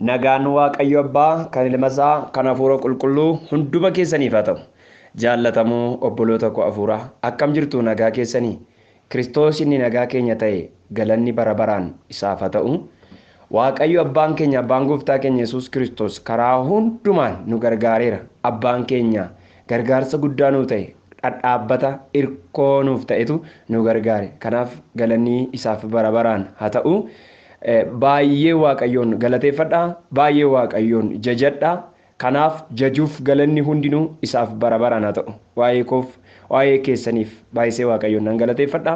Nagaan Waaqayyo Abbaa kan Ilmasaa kan Hafuura Qulqulluu hunduma keessaniif haa ta'u. Jaallatamoo obboloota koo hafuuraa akkam jirtu nagaa keessanii? Kiristoos inni nagaa keenya ta'e galanni bara baraan isaaf haa ta'u. Waaqayyo Abbaan keenya Abbaan Gooftaa keenya Yesuus Kiristoos karaa hundumaan nu gargaareera. Abbaan keenya gargaarsa guddaa nuu ta'e dhadhaabbata irkoo nuuf ta'etu nu gargaare. Kanaaf galanni isaaf bara baraan haa ta'u. Baay'ee Waaqayyoon galateeffadha, baay'ee Waaqayyoon jajadha. Kanaaf jajuuf galanni hundinuu isaaf bara baraan haa ta'u. Waa'ee koof waa'ee keessaniif baay'ee Waaqayyoon nan galateeffadha.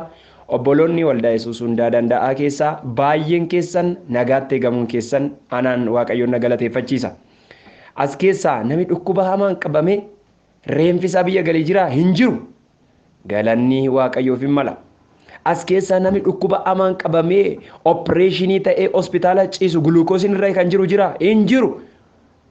Obboloonni waldaa Yesuus hundaa danda'aa keessaa baay'een keessan nagaatti eegamuun keessan anaan Waaqayyoon na galateeffachiisa. As keessaa namni dhukkuba hamaan qabame reenfisaa biyya galee jira hin jiru. Galanni Waaqayyoof hin mala. As keessa namni dhukkuba hamaan qabamee opereeshinii ta'ee hospitaala ciisu guluukoosiin irra kan jiru jira hin jiru.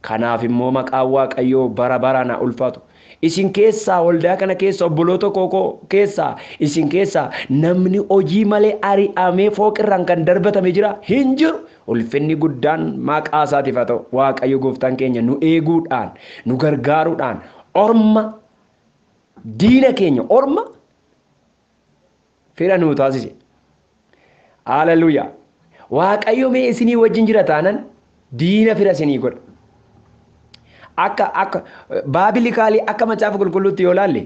Kanaaf immoo maqaan Waaqayyoo bara baraan haa ulfaatu. Isin keessaa waldaa kana keessa obboloota koo keessaa isin keessaa namni hojii malee ari'amee fooqirraan kan darbatame jira hin jiru. Ulfinni guddaan maqaa isaatiif haa ta'u. Waaqayyo Gooftaan keenya nu eeguudhaan nu gargaaruudhaan orma diina keenya orma fira nuu taasise. Hallelujah. Waaqayyo mee isinii wajjin jira taanan diina fira isinii godha. Akka baabilikaalii akka macaafa qulqulluutti yoo laalle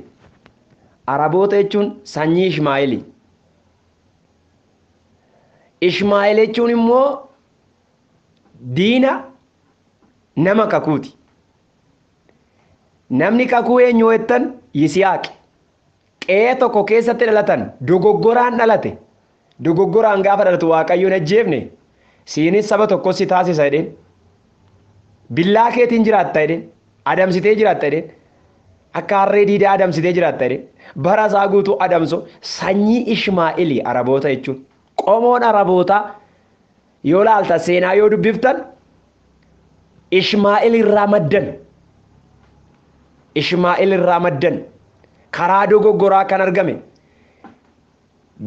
Araboota jechuun sanyii Ishmaa'eeli. Ishmaa'eel jechuun immoo diina nama kakuuti. Namni kakuu eenyu jettan Yisihaaq. Qe'ee tokko keessatti dhalatan dogoggoraan dhalate. Dogoggoraan gaafa dhalatu Waaqayyoon ajjeefne siinis saba tokko si taasisa jedheen. Billaa keetiin jiraatta jedheen. Adamsitee jiraatta jedheen. Akka harree diidaa adamsitee jiraatta jedheen. Bara isaa guutuu adamso sanyii Ishmaa'eeli Araboota jechuun. Qomoon Araboota yoo laalta seenaa yoo dubbiftan Ishmaa'eel irraa maddan. Ishmaa'eel irraa maddan. Karaa dogoggoraa kan argame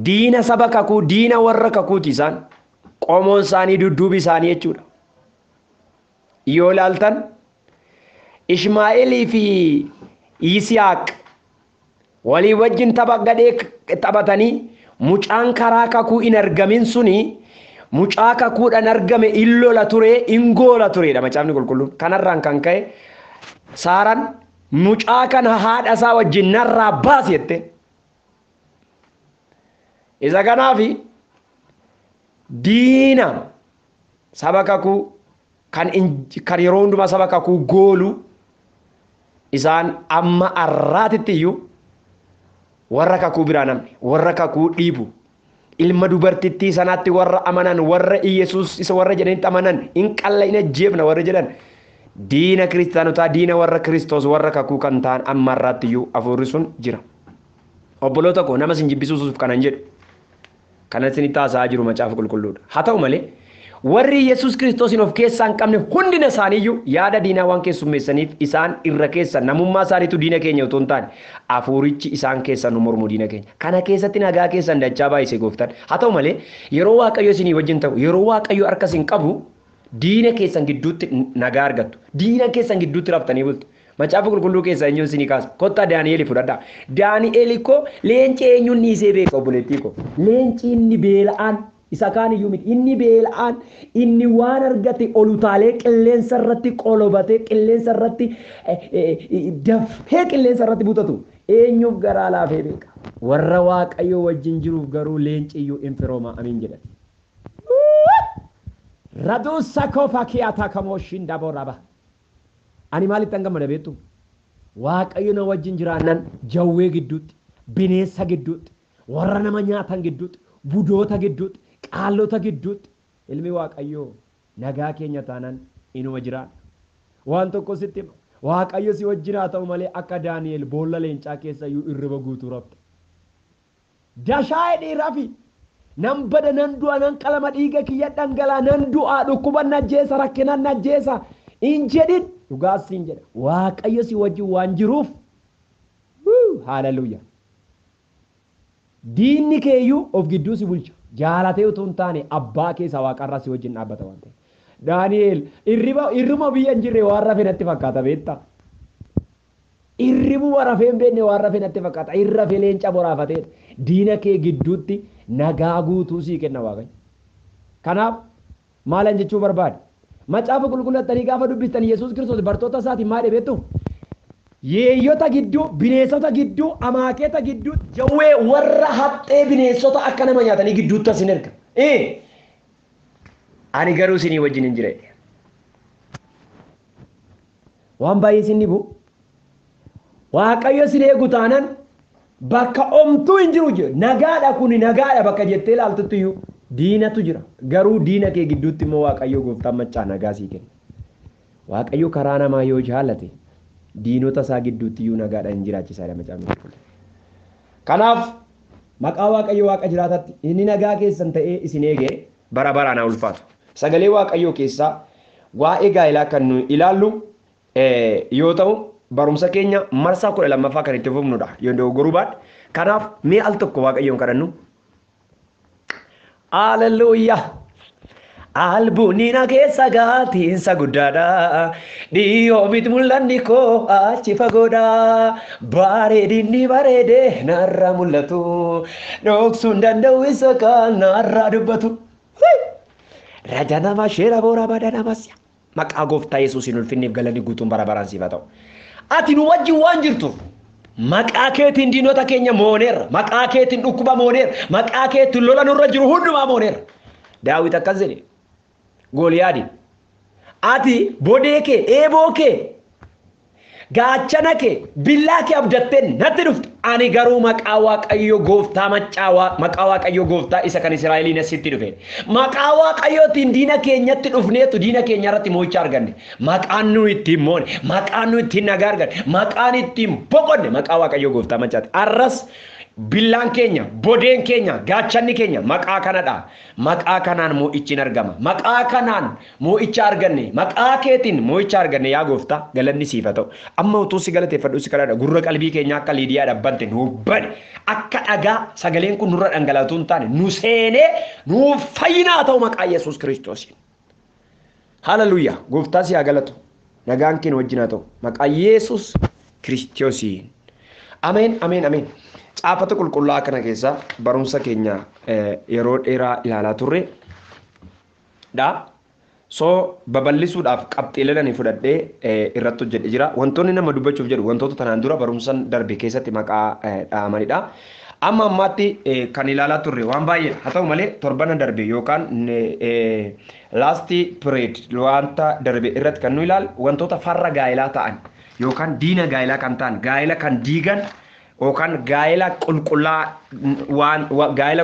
diina saba kakuu diina warra kakuuti isaan qomoon isaanii dudduubi isaanii jechuudha. Yoo laaltan Ishmaa'eelii fi Yisihaaq walii wajjin tapha gadhee taphatanii mucaan karaa kakuu hin argamin suni mucaa kakuudhaan argame illola ture ingoola turedha macaafni qulqulluun. Kanarraan kan ka'e Saaraan mucaa kana haadha isaa wajjin narraa baasi jette. Isa kanaafi diina saba kakuu kan yeroo hundumaa saba kakuu goolu isaan amma arraatitti iyyuu warra kakuu biraa namni warra kakuu dhiibu ilma dubartittii sanaatti warra amanan warra Yesuus isa warra jedhanitti amanan hin qalla hin ajjeefna warra jedhan. Diina kiristaanotaa diina warra Kiristoos warra kakuu kan ta'an amma irraatti iyyuu hafuurri sun jira. Obboloota koo nama isin jibbisuuf kanan jedhu kana isin taasisaa jiru macaafa qulqulluudha. Haa ta'u malee warri Yesuus Kiristoosiin of keessaa hin qabne hundina isaaniiyyuu yaada diinaa waan keessummeessaniif isaan irra keessa namummaa isaaniitu diina keenya otoo hin taane hafuurichi isaan keessa nu mormu diina keenya. Kana keessatti nagaa keessan dachaa baay'isee gooftan. Haa ta'u malee yeroo Waaqayyo isinii wajjin ta'u yeroo Waaqayyo harka isin qabu diina keessan gidduutti nagaa argattu. Diina keessan gidduutti raftanii bultu. Macaafa qulqulluu keessa eenyuun isinii kaasa. Kottaa Daani'eel fudhadhaa. Daani'eel koo leenci eenyuun dhiisee beeka obboleettii koo. Leenci inni beela'aan isa kaan iyyuu miti. Inni beela'aan inni waan argate olutaalee qilleensa irratti qolobatee qilleensa irratti dafee qilleensa irratti butatu. Eenyuuf garaa laafee beeka. Warra Waaqayyoo wajjin jiruuf garuu leenci iyyuu hin firooma amiin jedhan. Raduusa kofa kiyaata kamooshin daboraba. Ani maalitti hangamada beektu? Waaqayyo na wajjin jiraannan jawwee gidduutti, bineensa gidduutti, warra nama nyaatan gidduutti, budoota gidduutti, qaallota gidduutti ilmi Waaqayyoo nagaa keenya taanan inuma jiraan. Waan tokko sitti hima. Waaqayyo si wajjin haa ta'u malee akka Daani'eel boolla leencaa keessa iyyuu irriba guutuu rafte. Dashaa'ee dhiirafi. Nan bada nan du'a nan qalama dhiiga kiyya dhangalaa nan du'a dhukkuba najjeesa rakkina najjeesa hin jedhin dhugaas hin jedha. Waaqayyo si wajjin waan jiruuf haaleluyyaa. Diinni keeyyuu of gidduu si bulcha. Jaalatee utuu hin taane abbaa keessa waaqarraa si wajjin dhaabbata waan ta'eef. Daani'eel irruma biyya hin jirre waan rafe natti fakkaata beektaa. Irribuma rafee hin beekne waan rafe natti fakkaata. Irra fee leenca boraafatee diina kee gidduutti nagaa guutuu sii kenna Waaqayyo. Kanaaf maalan jechuu barbaade? Macaafa qulqullattanii gaafa dubbistanii Yesuus Kiristoos bartoota isaatiin maal beektu? Yeeyyota gidduu, bineensota gidduu, amaakeeta gidduu, jawwee warra haxxee bineensota akka nama nyaatanii gidduutti asin erga. Ani garuu isinii wajjin hin jire. Waan baay'ee isin dhibu. Waaqayyo isin eegu taanaan bakka omtuu hin jiru jira. Nagaadha kuni nagaadha bakka jettee ilaaltutti iyyuu diinatu jira. Garuu diina kee gidduutti immoo Waaqayyo gooftaan maccaa nagaa sii kenna. Waaqayyo karaa namaa yoo jaallate diinota isaa gidduutti iyyuu nagaadha hin jiraachisaadha macaafni qulqulluun. Kanaaf maqaa Waaqayyo Waaqa jiraatatti inni nagaa keessan ta'ee isin eegee bara baraan haa ulfaatu. Sagalee Waaqayyoo keessaa waa'ee gaa'elaa kan nu ilaallu yoo ta'u barumsa keenya marsaa 12ffaa kan itti fufnudha yoo dogoggoruu baadhe. Kanaaf mee al tokko Waaqayyoon kadhannu. Hallelujah. Albuunina keessa gaatiinsa guddaadha. Dhiyoo miti mul'anni koo achi fagoodha. Bareedinni bareedee narra mul'atu. Dhoksuun danda'u isa kan narraa dubbatu. Raja nama sheera boora bada namasya. Maqaa gooftaa Yesuusiin ulfinniif galanni guutuun bara baraan siif haa ta'u. Ati nu wajjin waan jirtuuf maqaa keetiin diinota keenya mooneerra. Maqaa keetiin dhukkuba mooneerra. Maqaa keetiin lola nurra jiru hundumaa mooneerra. Daawit akkas jedhe. Gooliyaadiin. Ati bodee kee, eeboo kee, gaachana kee, billaa kee abdatteen natti dhufte. Ani garuu maqaa Waaqayyo gooftaa maqaa Waaqayyo gooftaa isa kan Israa'eliin asitti dhufe. Maqaa Waaqayyootiin diina keenyatti dhufneetu diina keenya irratti moo'icha arganne. Maqaan nu ittiin moone, maqaan nu ittiin nagaa arganne, maqaan ittiin boqonne maqaa Waaqayyo gooftaa machaati. Arras billaan keenya, bodeen keenya, gaachanni keenya maqaa kanadha. Maqaa kanaan moo'ichi argama. Maqaa kanaan moo'icha arganne, maqaa keetiin moo'icha arganne yaa gooftaa galanni siif haa ta'u. Amma utuu si galateeffadhu si kadhadha. Gurra qalbii keenya akka Liidiyaa dhabbante nu bane. Akka dhagaa sagaleen kun nurra dhangala'atu hin taane nu seenee nu fayyinaa ta'u maqaa Yesuus Kiristoosiin. Hallelujah. Gooftaa si haa galatu. Nagaan kee wajjin haa ta'u. Maqaa Yesuus Kiristoosiin. Ameen, ameen, ameen. Caafata qulqullaa kana keessa barumsa keenya yeroo dheeraa ilaalaa turre dha. So babal'isuudhaaf qabxiilee ani fudhadhee irratti hojjedhe jira. Wantoonni nama dubbachuuf jedhu wantoota tanaan dura barumsan darbe keessatti maqaa dhaamanidha. Amma ammaatti kan ilaalaa turre waan baay'ee haa ta'u malee torbana darbe yookaan last period wanta darbe irratti kan nu ilaalu wantoota farra gaa'elaa ta'an yookaan diina gaa'elaa kan ta'an gaa'ela kan diigan yookaan gaa'ela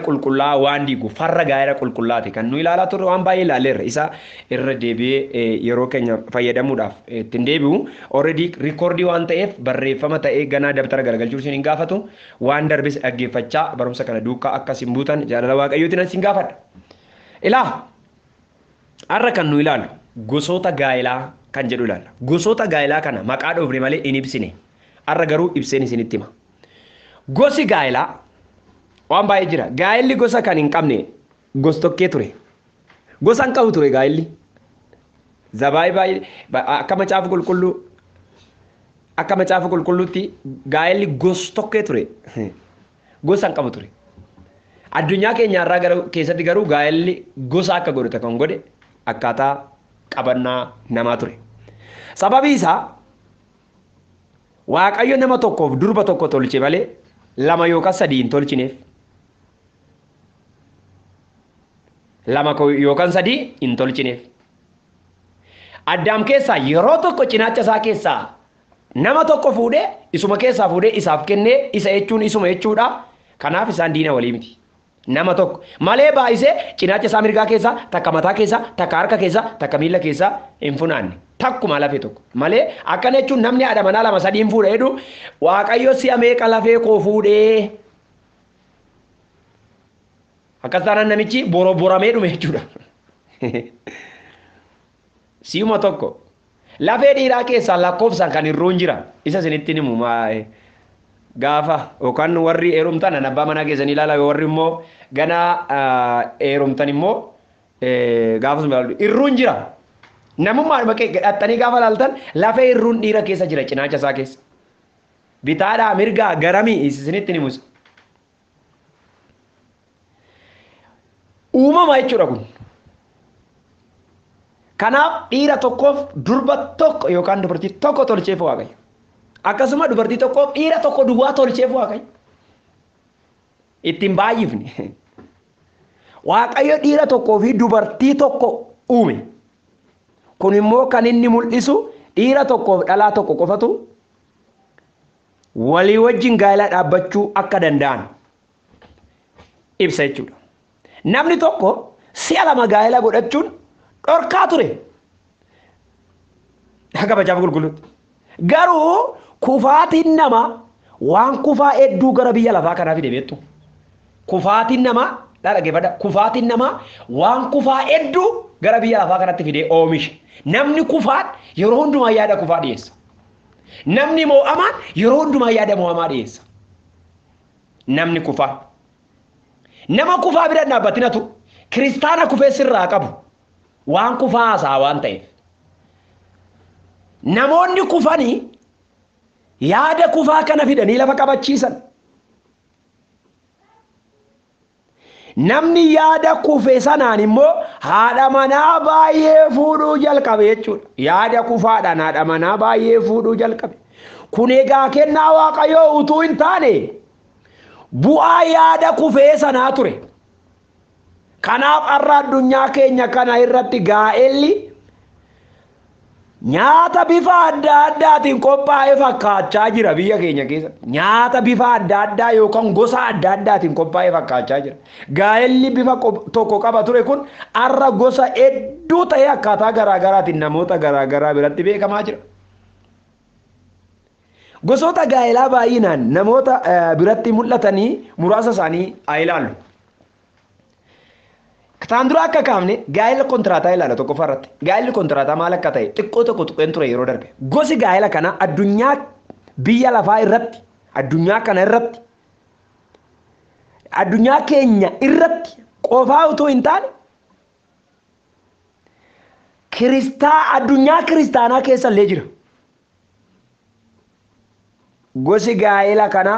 qulqullaa waan diigu farra gaa'ela qulqullaati kan nu ilaalaa turre waan baay'ee ilaalleerra isa irra deebi'ee yeroo keenya fayyadamuudhaaf ittiin deebi'u already recordii waan ta'eef barreeffama ta'ee ganaa dabtara garagalchuu isin hin gaafatu waan darbes dhaggeeffachaa barumsa kana duukaa akka isin buutan jaalala Waaqayyootiin isin gaafadha. Ilaa har'a kan nu ilaalu gosoota gaa'elaa kan jedhu ilaalla. Gosoota gaa'elaa kana maqaa dhoofne malee hin ibsine. Har'a garuu ibseen isinitti hima. Gosi gaa'elaa waan baay'ee jira. Gaa'elli gosa kan hin qabne gos tokkee ture. Gosa hin qabu ture gaa'elli. Zabaayii baay'ee akka macaafa qulqulluutti gaa'elli gos tokkee ture. Gosa hin qabu ture. Addunyaa keenya irraa keessatti garuu gaa'elli gosa akka godhate kan godhe akkaataa qabannaa namaa ture. Sababii isaa Waaqayyo nama tokkoof durba tokko tolche malee lama yookaan sadii hin tolchineef. Lama yookaan sadii hin tolchineef. Addaam keessaa yeroo tokko cinaacha isaa keessaa nama tokko fuudhee isuma keessaa fuudhee isaaf kennee isa jechuun isuma jechuudha. Kanaaf isaan diina walii miti. Nama tokko malee baay'isee cinaacha isaa mirgaa keessaa takka mataa keessaa takka harka keessaa takka miila keessaa hin funaanne. Takkuma lafee tokko malee akkana jechuun namni haadha manaa lama sadii hin fuudhe jedhu Waaqayyo si'a meeqa lafee koo fuudhee akkas taanaan namichi boroboramee dhume jechuudha. Si'uma tokko lafee dhiiraa keessaa lakkoofsaan kan hir'uun jira isa isinitti himu gaafa yookaan warri heerumtan abbaa manaa keessanii ilaala warri immoo gana heerumtan immoo gaafa sun hir'uun jira. namummaan bakkee gadhattanii gaafa laaltan lafee irruun dhiira keessa jira cinaacha isaa keessa. Bitaadhaa mirgaa garamii isinitti ni musa. Uumama jechuudha kun. Kanaaf dhiira tokkoof durba tokko yookaan dubartii tokko tolcheef Waaqayyo. Akkasuma dubartii tokkoof dhiira tokko duwwaa tolcheef Waaqayyo. Ittiin baay'ifne. Waaqayyo dhiira tokkoo fi dubartii tokko uume. Kun immoo kan inni mul'isu dhiira tokkoof dhalaa tokko qofatu walii wajjin gaa'ela dhaabbachuu akka danda'an ibsa jechuudha. Namni tokko si'a lama gaa'ela godhachuun dhorkaa ture. Akka bacaafa qulqulluutti. Garuu kufaatiin namaa waan kufaa hedduu gara biyya lafaa kanaa fide beektu. Kufaatiin namaa dhaggeeffadha. Kufaatiin namaa waan kufaa hedduu gara biyya lafaa kanatti fidee oomishe. Namni kufaan yeroo hundumaa yaada kufaa dhiyeessa. Namni moo'amaan yeroo hundumaa yaada moo'amaa dhiyeessa. Namni kufaan. Nama kufaa bira dhaabbatina tu kiristaana kufee sirraa qabu waan kufaa haasaa waan ta'eef. Namoonni kufanii yaada kufaa kana fidanii lafa qabachiisan. Namni yaada kufe sanaan immoo haadha manaa baay'ee fuudhuu jalqabe jechuudha. Yaada kufaadhaan haadha manaa baay'ee fuudhuu jalqabe. Kun egaa kennaa Waaqayyoo utuu hin taane bu'aa yaada kufee sanaa ture. Kanaaf har'a addunyaa keenya kana irratti gaa'elli nyaata bifa adda addaatiin qophaa'ee fakkaachaa jira biyya keenya keessa. Nyaata bifa adda addaa yookaan gosa adda addaatiin qophaa'ee fakkaachaa jira. Gaa'elli bifa tokko qaba ture kun har'a gosa hedduu ta'ee akkaataa garaagaraatiin namoota garaagaraa biratti beekamaa jira. Gosoota gaa'elaa baay'inaan namoota biratti mul'atanii muraasa isaanii haa ilaallu. Kan dura akka kaafne gaa'ela kontiraataa ilaala tokko farratti. Gaa'elli kontiraataa maal akka ta'e xiqqoo tokko tuqeen ture yeroo darbe. Gosi gaa'ela kana addunyaa biyya lafaa irratti, addunyaa kana irratti, addunyaa keenya irratti qofaa utuu hin taane addunyaa kiristaanaa keessa illee jira. Gosi gaa'ela kana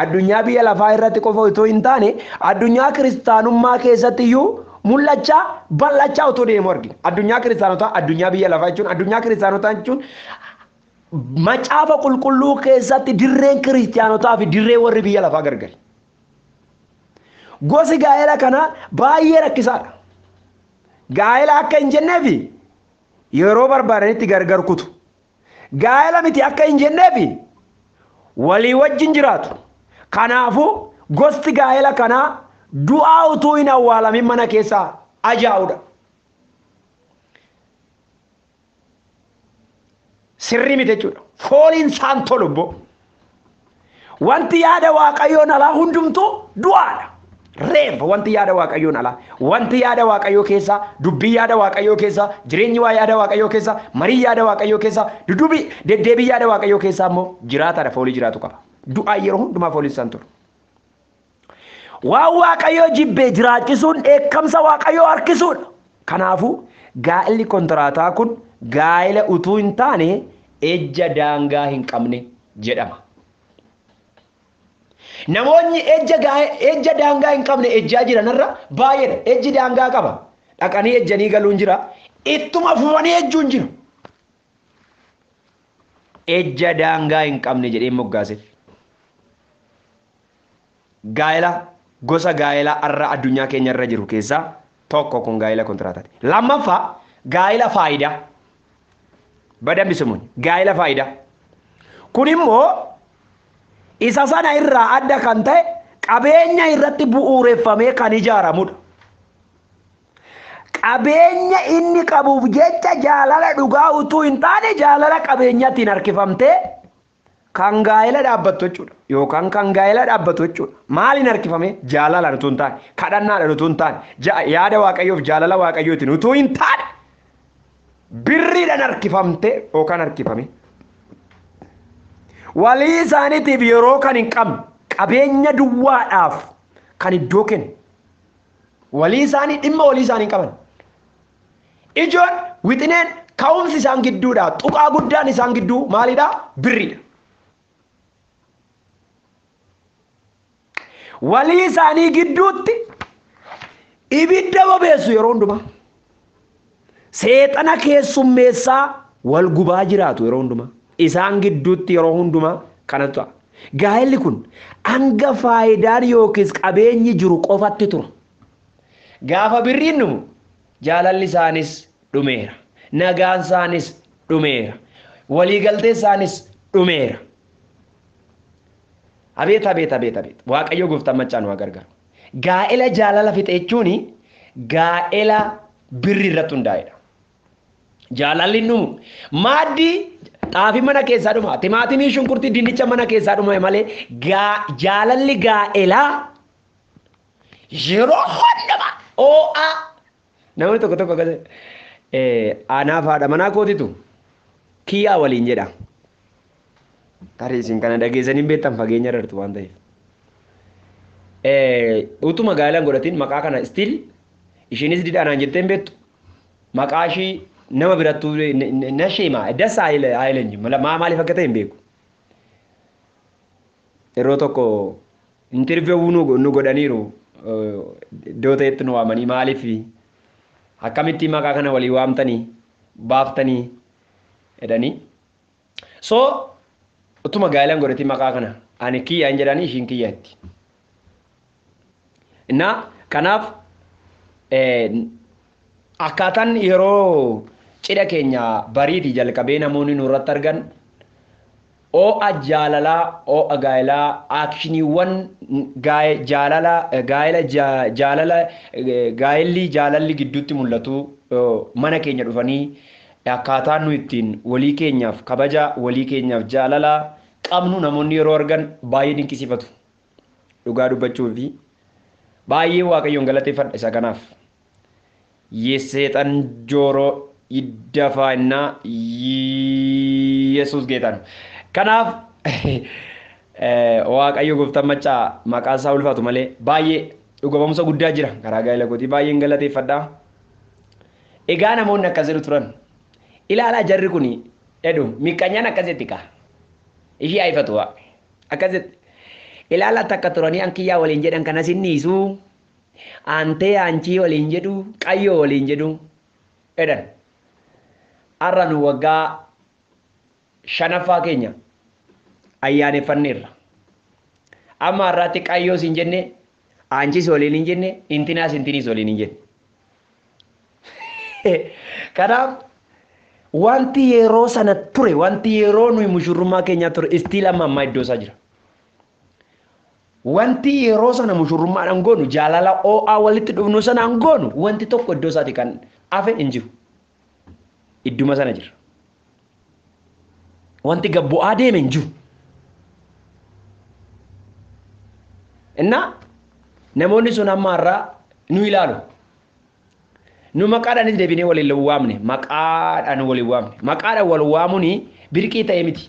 addunyaa biyya lafaa irratti qofa utuu hin taane addunyaa kiristaanummaa keessatti iyyuu mul'achaa bal'achaa otoo deemu argina. Addunyaa kiristaanotaa addunyaa biyya lafaa jechuun addunyaa kiristaanotaa jechuun macaafa qulqulluu keessatti dirreen kiristaanotaa fi dirree warri biyya lafaa gargari. Gosi gaa'ela kana baay'ee rakkisaadha. Gaa'ela akka hin jenneefi yeroo barbaadanitti gargar kutu. Gaa'ela miti akka hin jenneefi walii wajjin jiraatu. Kanaafuu gosti gaa'ela kanaa du'aa utuu hin awwaalamin mana keessaa ajaa'udha. Sirrii miti jechuudha. Fooliin isaan tolu obbo. Wanti yaada Waaqayyoon alaa hundumtuu du'aadha. Reeffa wanti yaada Waaqayyoon alaa. Wanti yaada Waaqayyoo keessaa, dubbii yaada Waaqayyoo keessaa, jireenyi waa yaada Waaqayyoo keessaa, marii yaada Waaqayyoo keessaa, duddubii deddeebii yaada Waaqayyoo keessaa immoo jiraataadha. Foolii jiraatu qaba. Du'aa yeroo hundumaa fooliin isaan tolu. Waan Waaqayyoo jibbee jiraachisuun dheekkamsa Waaqayyoo harkisuudha. Kanaafuu gaa'elli kontiraataa kun gaa'ela utuu hin taane ejja daangaa hin qabne jedhama. Namoonni ejja daangaa hin qabne ejjaa jiranirra baay'eedha. Ejji daangaa qaba. Dhaqanii ejjanii galuun jira. Ittuma fufanii ejjuun jiru. Ejja daangaa hin qabne jedhee moggaaseef. Gaa'ela gosa gaa'elaa har'a addunyaa keenya irra jiru keessaa tokko kun gaa'ela kontiraataati. Lammaffaa gaa'ela faayidaa. Badambisuun gaa'ela faayidaa. Kun immoo isa sana irraa adda kan ta'e qabeenya irratti bu'uureffamee kan ijaaramudha. Qabeenya inni qabuuf jecha jaalala dhugaa utuu hin taane jaalala qabeenyaatiin harkifamtee kan gaa'ela dhaabbattu jechuudha. Yookaan kan gaa'ela dhaabbatu jechuudha. Maaliin harkifame? Jaalalaan utuu hin taane, kadhannaadhaan utuu hin taane, yaada Waaqayyoof jaalala Waaqayyootiin utuu hin taane birriidhaan harkifamtee yookaan harkifame. Walii isaaniitiif yeroo kan hin qabne qabeenya duwwaadhaaf kan iddoo kennu. Walii isaanii dhimma walii isaanii qaban. Ijoon wixineen ka'umsi isaan gidduudha. Tuqaa guddaan isaan gidduu maalidha? Birriidha. Walii isaanii gidduutti ibidda bobeessu yeroo hundumaa. Seexana keessummeessaa wal gubaa jiraatu yeroo hundumaa. Isaan gidduutti yeroo hundumaa kanatu ta'a. Gaa'elli kun hanga faayidaan yookiis qabeenyi jiru qofatti tura. Gaafa birriin dhumu jaalalli isaanis dhumeera. Nagaan isaanis dhumeera. Waliigaltee isaanis dhumeera. Abeet. Waaqayyo gooftaan machaan waa gargaaru. Gaa'ela jaalala fixe jechuun gaa'ela birri irratti hundaa'edha. Jaalalli dhumu maaddii xaafii mana keessaa dhuma. Timaatimii shunkurtii dinnicha mana keessaa dhuma malee jaalalli gaa'elaa yeroo hundumaa oo'aa. Namni tokko anaaf haadha manaa kootitu kiyyaa waliin jedha. Tarii isin kana dhageessanii beektan fageenya irratti waan ta'eef. Utuma gaa'elaan godhatiin maqaa kana still ishiinis didhaanaan jettee hin beektu. Maqaa ishii nama birattuu na sheema dasa haayilenji maaliif akka ta'e hin beeku. Yeroo tokko interviewuu nu godhaniiru iddoo ta'etti nu waamanii maaliif akkamitti maqaa kana walii waamtanii baaftanii jedhanii. So utuma gaa'elaan godhatiin maqaa kana ani kiyyaan jedhanii ishiin kiyyaatti. Kanaaf akkaataan yeroo cidha keenya bariitii jalqabee namoonni nurratti argan oo'a jaalalaa oo'a gaa'elaa aakshiniiwwan jaalalli gidduutti mul'atu mana keenya dhufanii akkaataan nu ittiin walii keenyaaf kabaja walii keenyaaf jaalalaa qabnu namoonni yeroo argan baay'ee dinqisiifatu. Dhugaa dubbachuu fi baay'ee waaqayyoon galateeffadha isa kanaaf. Yeseexan jooroo iddafaannaa Yesuus geetan. Kanaaf waaqayyo gooftaan machaa maqaan isaa ulfaatu malee baay'ee dhugamamsa guddaa jira karaa gaa'ela kootii baay'een galateeffadha. Egaa namoonni akkas jedhu turan ilaalaa jarri kun jedhu miqqanyaan akkasitti kaa ishii haifatu akkasitti ilaalaa takka turanii ankiyyaa waliin jedhan kanas inni hiisuu antee aanchii waliin jedhu qayyoo waliin jedhu jedhan. Har'a nu waggaa 5ffaa keenya ayyaaneffanneerra. Amma har'aatti qayyoos hin jenne aanchis waliin hin jenne intinaas intiniis waliin hin jenne. Kanaaf wanti yeroo sana ture wanti yeroo nuyi mushurrummaa keenyaa ture istiil amma iddoo isaa jira. Wanti yeroo sana mushurrummaadhaan goonu jaalala oo'aa walitti dhufnu sanaan goonu wanti tokko iddoo isaati kan hafe hin jiru. Idduma sana jira. Wanti gabbu'aa deeme hin jiru. Namoonni sun amma har'aa nu ilaalu. Nu maqaadhaanis deebinee waliin waamne maqaadhaan waliin waamne maqaadhaan wal waamuun birqii ta'e miti.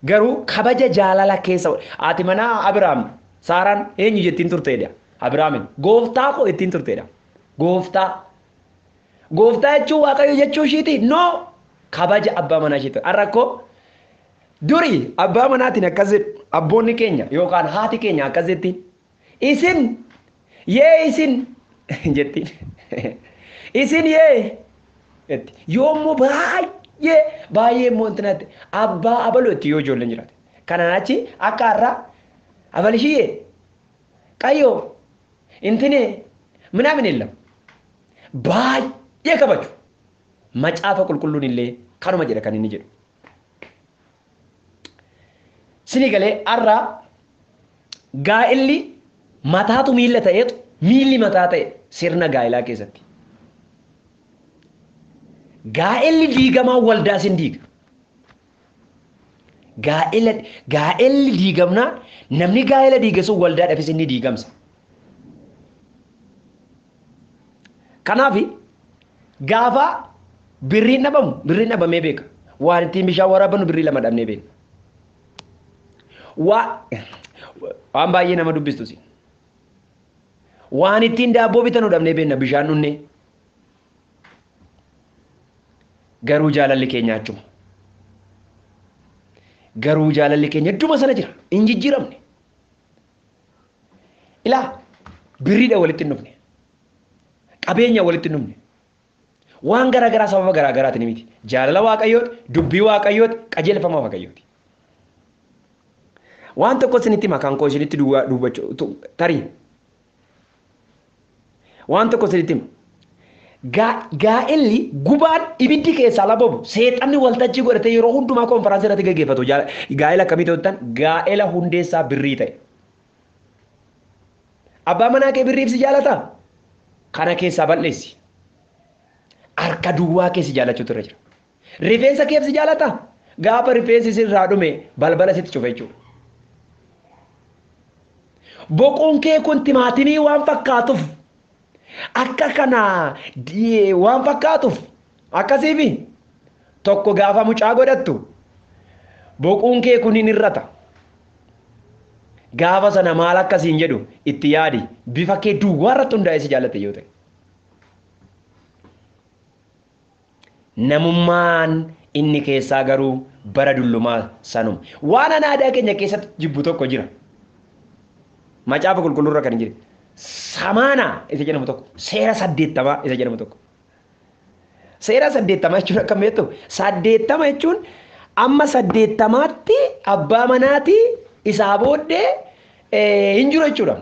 Garuu kabaja jaalala keessa haati manaa Abiraam Saaraan eenyu jettiin turteedha. Abiraamin gooftaa koo ittiin turteedha. Gooftaa jechuun waaqayyo jechuu ishiiti. No kabaja abbaa manaa ishiiti. Har'akkoo durii abbaa manaatiin akkas abboonni keenya yookaan haati keenya akkas jettiin. Isin jettiin. Isin jetti. Yoommoo baay'ee immoo intinatti abbaa abaloo itti yoo ijoolleen jiraate. Kanaan achi akka har'aa abalishiyee qayyoo intinee minaamin illam baay'ee kabaju. Macaafa qulqulluun illee kanuma jedha kan inni jedhu. Sini galee har'aa gaa'elli mataatu miilla ta'eetu miilli mataa ta'e sirna gaa'elaa keessatti. Gaa'elli diigamaa waldaa sin diiga. Gaa'elli diigamnaa namni gaa'ela diigesu waldaadhaafis inni diigamsa. Kanaaf gaafa birriin dhabamee beeka. Waan ittiin bishaan waraabbannu birrii 2 dhabnee beekna. Waan baay'ee nama dubbistusi. Waan ittiin daabboo bitanu dhabnee beekna bishaan dhunnee. Garuu jaalalli keenya achuma. Garuu jaalalli keenya idduma sana jira. Hin jijjiiramne. Ilaa birriidha walitti hin dhufne. Qabeenya walitti hin dhufne. Waan garaagaraa sababa garaagaraatiin miti. Jaalala Waaqayyooti, dubbii Waaqayyooti, qajeelfama Waaqayyooti. Waan tokko isinitti hima kan koo isinitti dubbachuu tarii. Waan tokko isinitti hima. Gaa'elli gubaan ibiddi keessaa lababu seexanni waltajjii godhatee yeroo hundumaa konfiraansii irratti gaggeeffatu. Gaa'ela akkamii ta'utti gaa'ela hundeessaa birrii ta'e. Abbaa manaa kee birrii ibsi jaalataa? Kana keessaa balleessi. Harka duwwaa keessi jaalachuutu irra jira. Rifeensa keessa jaalataa? Gaafa rifeensi sirraa dhume balbala sitti cufa jechuudha. Boquun kee kun timaatimii waan fakkaatuuf akka kana waan fakkaatuuf akkasiifi tokko gaafa mucaa godhattu boquun kee kun hin irrata. Gaafa sana maal akkasiin jedhu itti yaadi bifa kee duwwaa irratti hundaa'e si jaallate yoo ta'e. Namummaan inni keessaa garuu bara dullumaa sanuma. Waan aadaa keenya keessatti jibbu tokko jira. Macaafa qulqulluurra kan jiru. Samaanaa isa jedhamu tokko. Seera 80 isa jedhamu tokko. Seera 80 jechuun akkam beektu? 80 jechuun amma 80tti abbaa manaati isaa booddee hin jiru jechuudha.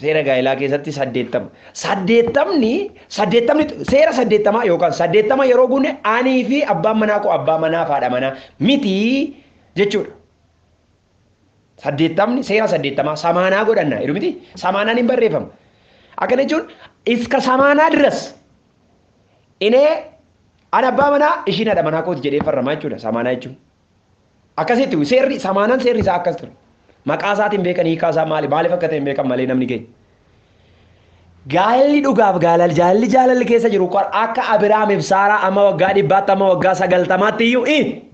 Seera gaa'elaa keessatti 80. 80 seera 80 yookaan 80 yeroo guunne anii fi abbaan manaa koo abbaa manaa fi haadha manaa miti jechuudha. 80 seera 80 samaanaa godhanna jedhu miti. Samaanaan hin barreeffamu. Akkana jechuun iska samaanaa diras inee ana abbaa manaa ishiin haadha manaa kooti jedhee farramaa jechuudha samaanaa jechuun. Akkasitti seerri samaanaan seerri isaa akkas ture. Maqaa isaatiin beekan hiikaa isaa maaliif akka ta'e hin beekan malee namni keenya. Gaa'elli dhugaaf jaalalli keessa jiru akka Abiraamiif Saaraa amma waggaa 100 amma waggaa 90 iyyuu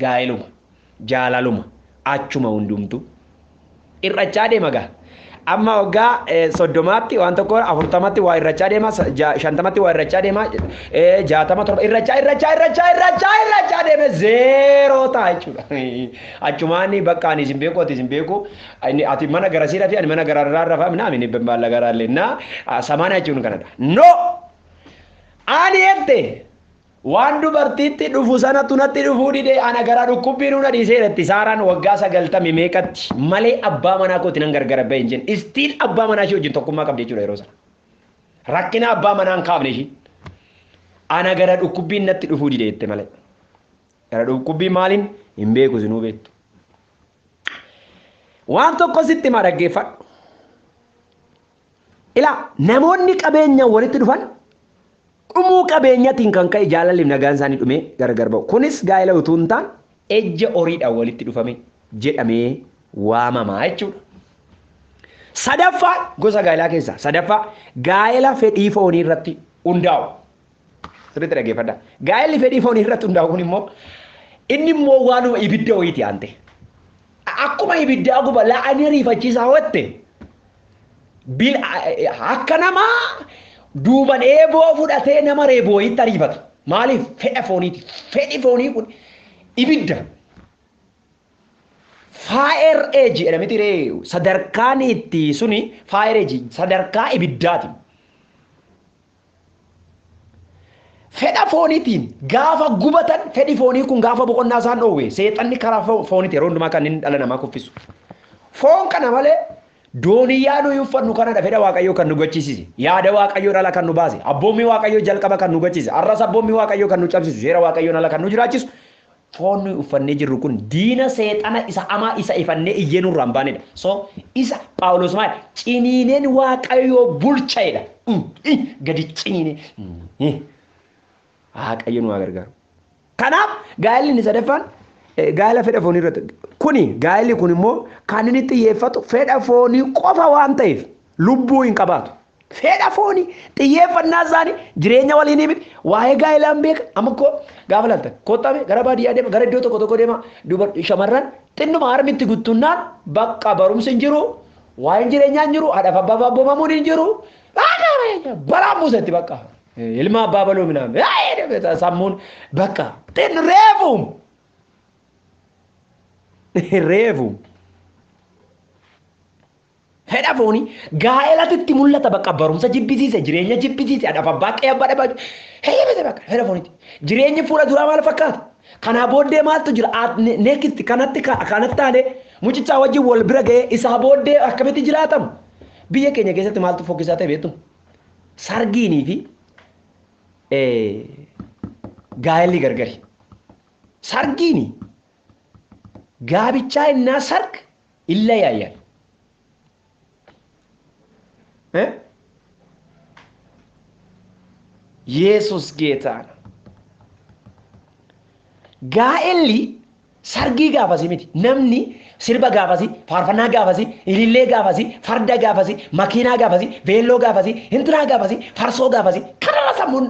gaa'eluma jaalaluma achuma hundumtu irrachaa deema gaa. Amma waggaa 30tti waan tokko 40tti waa irrachaa deema 50tti waa irrachaa deema 67 irrachaa deeme zeeroo ta'a jechuudha. Achumaan bakka ani isin beeku ati isin beeku ati mana garasiidhaa fi ani mana gararraa rafaa minaa inni baala garaallee na samaana jechuun kanadha. No ani ette waan dubartiitti dhufu sanatu natti dhufuu didee ana gara dhukkubbiin hunda dhiiseeratti Saaraan waggaa 90 meeqatti malee abbaa manaa kooti nan gargara bahe hin jenne istiin abbaa manaa ishee wajjin tokkummaa qabdi jechuudha yeroo sana. Rakkina abbaa manaa hin kaafne ishii ana gara dhukkubbiin natti dhufuu didee jette malee. Gara dhukkubbii maaliin hin beeku sinuu beektu. Waan tokko sitti ma dhaggeeffadhu. Ilaa namoonni qabeenya walitti dhufan dhumuu qabeenyatiin kan ka'e jaalalliif nagaan isaanii dhumee gargar ba'u. Kunis gaa'ela utuu hin taane ejja horiidhaan walitti dhufame jedhamee waamamaa jechuudha. Sadaffaa gosa gaa'elaa keessaa sadaffaa gaa'ela fedhii foonii irratti hundaa'u. Sirriitti dhaggeeffadha. Gaa'elli fedhii foonii irratti hundaa'u kun immoo inni immoo waanuma ibidda wayiiti aante. Akkuma ibiddaa guba la'anii riifachiisaa watte akka namaa duuban eeboo fudhatee nama reeboo itti ariifatu. Maaliif fedha fooniiti. Fedhi foonii kun ibidda. Fire age jedhameti ree sadarkaan itti suni fire age sadarkaa ibiddaati. Fedha fooniitiin gaafa gubatan fedhi foonii kun gaafa boqonnaa isaan dhoowwe seexanni karaa fooniiti yeroo hundumaa kan inni dhala namaa kuffisu. Foon kana malee dooniyyaa nuyi uffannu kanadha fedha Waaqayyoo kan nu gachiisise. Yaada Waaqayyoo dhala kan nu baase. Abboommii Waaqayyoo jalqaba kan nu gachiise. Arras abboommii Waaqayyoo kan nu cabsisu. Seera Waaqayyoo dhala kan nu jiraachisu. Foon nuyi uffannee jirru kun diina seexana isa amaa isa ifannee iyyee nurraan baanedha. So isa Phaawulos maal ciniineen Waaqayyoo bulchaedha. Gadi ciniinee. Waaqayyo nu gargaaru. Kanaaf gaa'elli inni sadaffaan gaa'ela fedha foonii irratti kuni gaa'elli kun immoo kan inni xiyyeeffatu fedha foonii qofa waan ta'eef lubbuu hin qabaatu. Fedha foonii xiyyeeffannaa isaanii jireenya waliin miti waa'ee gaa'elaan beeka amma koo gaafa laaltan kottaame gara baadiyyaa deema gara iddoo tokko deema shamarran xinnuma harmitti guttunnaan bakka barumsi hin jiru waa'een jireenyaa hin jiru haadhaaf abbaaf abboomamuun hin jiru balaan buusetti bakka ilma abbaa baluu minaan sammuun bakka tin reefum reefum fedha foonii gaa'elatti mul'ata bakka barumsa jibbisiise jireenya jibbisiise adhaaf abbaa qe'ee abbaa dhabaa heeyyamete bakka fedha fooniiti jireenyi fuula duraa maal fakkaata kanaa booddee maaltu jira neekisti kanatti taane mucichaa wajjin wal bira ga'ee isaa booddee akkamitti jiraatamu biyya keenya keessatti maaltu fokkisaa ta'e beektu sargiinii fi gaa'elli gargari sargiini gaabichaa innaa sarg illa yaayyan ኢየሱስ ጌታ ነው ጋኤሊ ሰርጊ ጋፋሲ ሚቲ ነምኒ ሲርባ ጋፋሲ ፋርፈና ጋፋሲ ኢሊሌ ጋፋሲ ፈርዳ ጋፋሲ መኪና ጋፋሲ ቬሎ ጋፋሲ እንትና ጋፋሲ ፈርሶ ጋፋሲ ከረሰሙን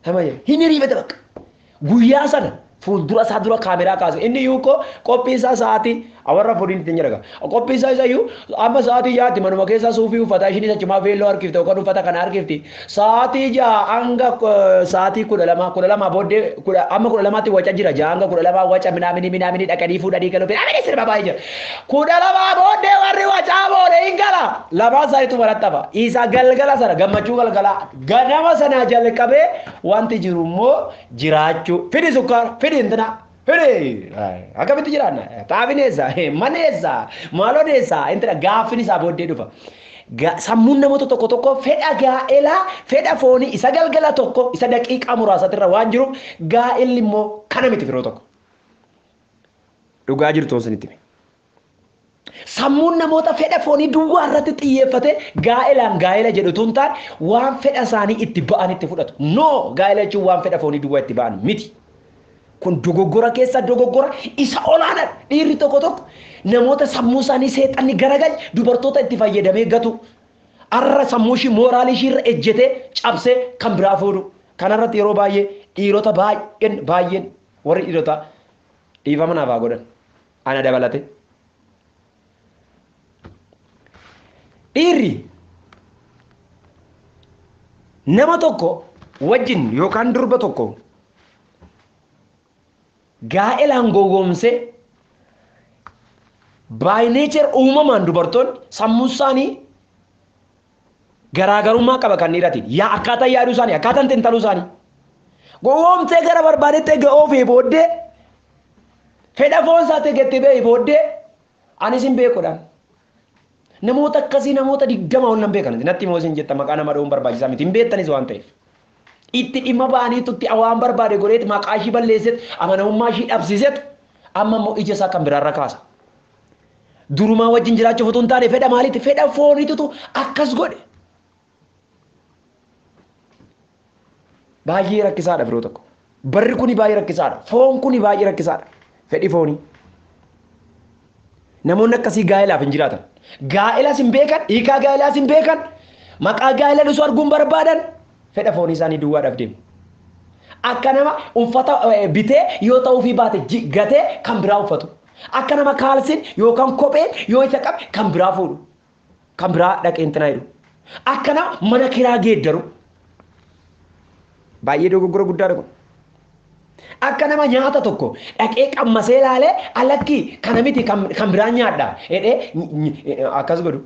ተማየ ሂኒሪ በተበቅ ጉያ ሰነ fuuldura isaa dura kaameraa kaase inni yuuko qophii isaa sa'aatii awarra fudhiin ittiin jedhaga qophii isaa iyyuu amma sa'aatii jaatti manuma keessa suufii uffata ishiin achumaa veelloo harkifte yookaan uffata kana harkifti sa'aatii ja'a hanga sa'aatii 12 booddee amma 12tti waca jira ja'a hanga 12 waca minaamini dhaqanii fuudhanii galuu minaamini sirba baay'ee jira 12 booddee warri wacaa boodee hin gala lamaan isaaniitu marattaba isa galgala sana gammachuu galgala ganama sana jalqabee wanti jiru immoo jiraachuu fidi sukkaara fidi intana fidi akkamitti jiraanna taabineessa maneessa maaloneessa intana gaaffiin isaa booddee dhufa sammuun namoota tokko fedha gaa'elaa fedha foonii isa galgala tokko isa daqiiqaa muraasatirra waan jiruuf gaa'elli immoo kana miti firoo tokko dhugaa jirtu osanitti sammuun namoota fedha foonii duwwaa irratti xiyyeeffate gaa'elaan gaa'ela jedhu tun taan waan fedha isaanii itti ba'an itti fudhatu no gaa'ela jechuun waan fedha foonii duwwaa itti ba'an miti kun dogoggora keessa dogoggora isa olaanaa dhiirri tokko namoota sammuu isaanii seexanni garagal dubartoota itti fayyadamee gatu arra sammuu ishii mooraalii ishii irra ejjetee cabsee kan biraa fuudhu kanarratti yeroo baay'ee dhiirota baay'een warri dhiirota dhiifama naaf haa godhan ana dabalate dhiirri nama tokko wajjin yookaan durba tokko gaa'elaan gowwoomse by nature uumamaan dubartoonni sammuu isaanii garaagarummaa qaba kan dhiiratiin yaa akkaataa yaaduu isaanii akkaataa xiinxaluu isaanii gowwoomsee gara barbaadetti ga'oo fi booddee fedha foon isaa tegetti ba'ee booddee anis hin beekuudhaan namoota akkasii namoota 20 wannan beekan natti immoo isin jetta maqaa nama dha'uun barbaachisaa miti hin beektanis waan ta'eef itti dhimma ba'anii tutti awaan barbaade godheet maqaa ishii balleesset amanamummaa ishii dhabsiiset amma immoo ija isaa kan biraarra kaasa durumaa wajjin jiraachuuf utuu hin taane fedha maaliiti fedha fooniitutu akkas godhe baay'ee rakkisaadha biroo tokko barri kuni baay'ee rakkisaadha foon kuni baay'ee rakkisaadha fedhi foonii namoonni akkasii gaa'elaaf hin jiraatan gaa'elaas hin beekan hiikaa gaa'elaas hin beekan maqaa gaa'ela dhusuu arguun barbaadan fedha foonii isaanii duwwaadhaaf deemu akka nama uffata bitee yoo ta'uu fi baate gatee kan biraa uffatu akka nama kaalsiin yookaan kopheen yoo isa qabe kan biraa fuudhu kan biraa dhaqee intinaa jedhu akka nama mana kiraa geeddaru baay'ee dogoggora guddaadha kun akka nama nyaata tokko dhaqee qammasee ilaalee alakkii kana miti kan biraa nyaadha jedhee akkas godhu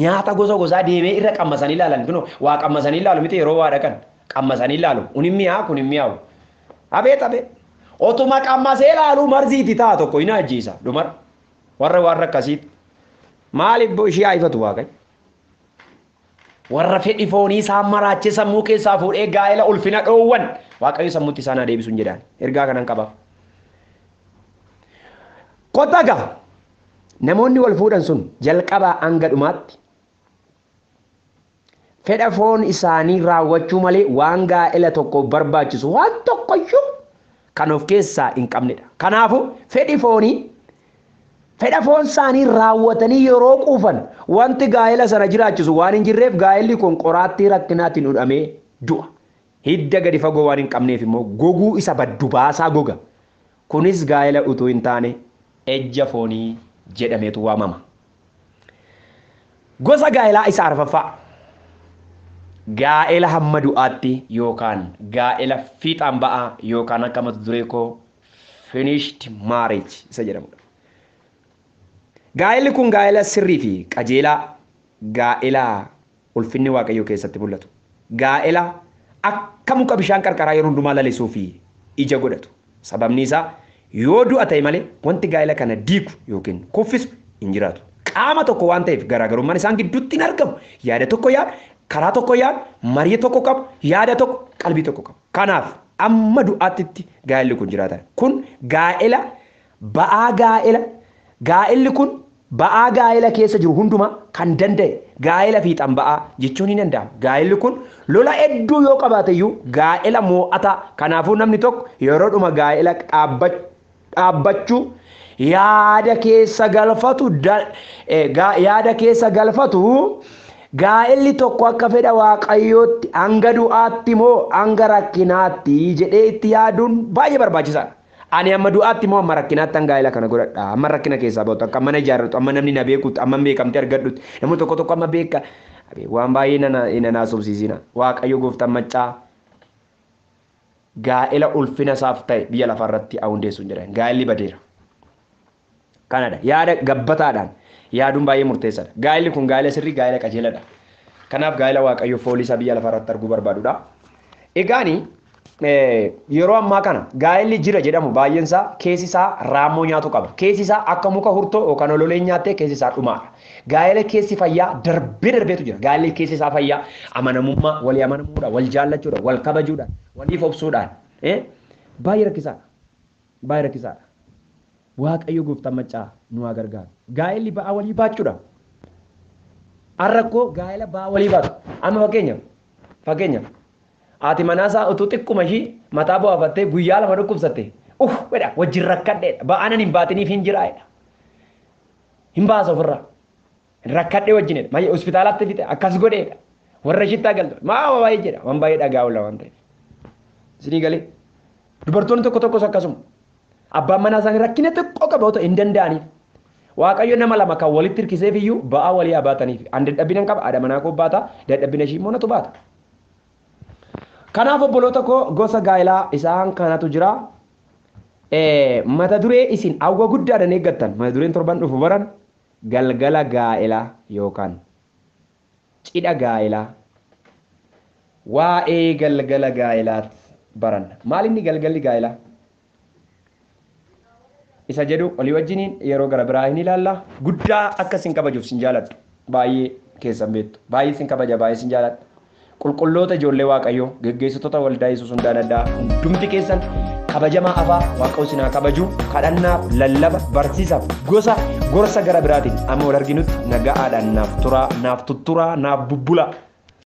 nyaata gosa deemee irra qammasanii ilaalan kuno waa qammasanii ilaalu miti yeroo waa dhaqan qammasanii ilaalu kun hin mi'aa kun hin mi'aawu abeet otuma qammasee ilaalu marziiti ta'a tokko hin ajjiisa dhumar warra akkasiiti maaliif ishii haifatu waaqay warra fedhi foonii isaan maraachee sammuu keessaa fuudhee gaa'ela ulfina dhoowwan waaqayyo sammuutti isaan adeebisuun jedhaan ergaa kanan qabaaf qotaga namoonni wal fuudhan sun jalqabaa hanga dhumaatti fedha foon isaanii raawwachuu malee waan gaa'ela tokko barbaachisu waan tokkoyyuu kan of keessaa hin qabnedha kanaafu fedhi foon isaanii raawwatanii yeroo quufan wanti gaa'ela sana jiraachisu waan hin jirreef gaa'elli kun qoraattii rakkinaatiin hudhamee du'a hidda gadi fagoo waan hin qabneef immoo goguu isa baddu baasaa goga kunis gaa'ela utuu hin taane ejja foonii jedhameetu waamama gosa gaa'elaa isa arfaffaa gaa'ela hamma du'aatti yookaan gaa'ela fiixaan ba'aa yookaan akka mata duree koo finished marriage isa jedhamudha. Gaa'elli kun gaa'ela sirrii fi qajeelaa gaa'ela ulfinni waaqayyoo keessatti mul'atu. Gaa'ela akka muka bishaan qarqaraa yeroo hundumaa lalisuu fi ija godhatu. Sababni isaa yoo du'a ta'e malee wanti gaa'ela kana diigu yookiin kuffisu hin jiraatu. Qaama tokko waan ta'eef garaagarummaan isaan gidduutti hin argamu. Yaada tokko yaadu, karaa tokko yaadu, marii tokko qabu, yaada tokko, qalbii tokko qabu. Kanaaf amma du'aatti gaa'elli kun jiraata. Kun gaa'ela ba'aa gaa'elli kun ba'aa gaa'ela keessa jiru hundumaa kan danda'e gaa'ela fiixaan ba'aa jechuun hin danda'amu. Gaa'elli kun lola hedduu yoo qabaate iyyuu gaa'ela moo'ataa. Kanaafuu namni tokko yeroodhuma gaa'ela dhaabbachuu yaada keessa galfatu gaa'elli tokko akka fedha waaqayyootti hanga du'aatti moo hanga rakkinaatti jedhee itti yaaduun baay'ee barbaachisaadha. Ani amma du'aatti moo amma rakkinaatti hanga gaa'ela kana godhadha. Amma rakkina keessaa ba'utu akka mana ijaarratu, amma namni na beekutti, amma beekamte argadhutti, namni tokko amma beeka. Waan baay'ee na naasofsiisina. Waaqayyo gooftaan maccaa gaa'ela ulfina isaaf ta'e biyya lafarratti hundeessu hin jiran. Gaa'elli badeera. Kanadha. Yaada gabbataadhaan yaaduun baay'ee murteessaadha. Gaa'elli kun gaa'ela sirrii, gaa'ela qajeeladha. Kanaaf gaa'ela waaqayyo foolii isaa biyya lafarratti arguu barbaadudha. Egaani yeroo ammaa kana gaa'elli jira jedhamu baay'een isaa keessi isaa raammoo nyaatu qaba. Keessi isaa akka muka hurtoo yookaan ololee nyaattee keessi isaa dhumaadha. Gaa'ela keessi fayyaa darbeetu jira. Gaa'elli keessi isaa fayyaa amanamummaa, walii amanamuudhaan, wal jaallachuudhaan, wal kabajuudhaan, waliif obsuudhaan baay'ee rakkisaadha. Baay'ee rakkisaadha. Waaqayyo gooftaan maccaa nu haa gargaaru. Gaa'elli ba'aa walii baachuudha. Harrakkoo gaa'ela ba'aa walii baatu. Amma fakkeenyaaf haati manaasaa utuu xiqquma ishii mataa bu'aafattee guyyaa lama dhukkubsatte fedha wajjin rakkadheedha. Ba'aanan hin baatiniif hin jiraadha. Hin baasa ofirraa. Rakkadhee wajjinedha. Maayee hospitaalaatti fixe akkas godheedha. Warra ishitti agaltu maa baay'ee jedha. Waan baay'ee dhagaa oola waan ta'eef. Isinii galee dubartoonni tokkos akkasuma. Abbaan manaa isaanii rakkina xiqqoo qabaatu hin danda'aniif. Waaqayyo nama lama kan walitti hirkiseef iyyuu ba'aa walii haa baataniif. An dadhabina hin qaba. Haadha manaa koo baata. Dadhabina ishii immoo natu baata. Kanaaf obboloota koo gosa gaa'elaa isaan kanatu jira. Mata duree isin hawwa guddaadhaan eeggattan mata dureen torban dhufu baran galgala gaa'elaa yookaan cidha gaa'elaa. Waa'ee galgala gaa'elaatti baran. Maal inni galgalli gaa'elaa? Isa jedhu walii wajjiniin yeroo gara biraa hin ilaalla. Guddaa akka isin kabajuuf sin jaaladhu. Baay'ee keessan beektu. Baay'ee isin kabaja, baay'ee isin jaaladhu. Qulqulloota ijoollee waaqayyoo geggeessitoota waldaa Yesuus hundaan addaa hundumti keessan kabajamaa afaa waaqayyo isin haa kabaju. Kadhannaaf, lallaba, barsiisaaf, gorsa gara biraatiin amma wal arginutti nagaadhaan naaf turaa, naaf tutturaa, naaf bubbula.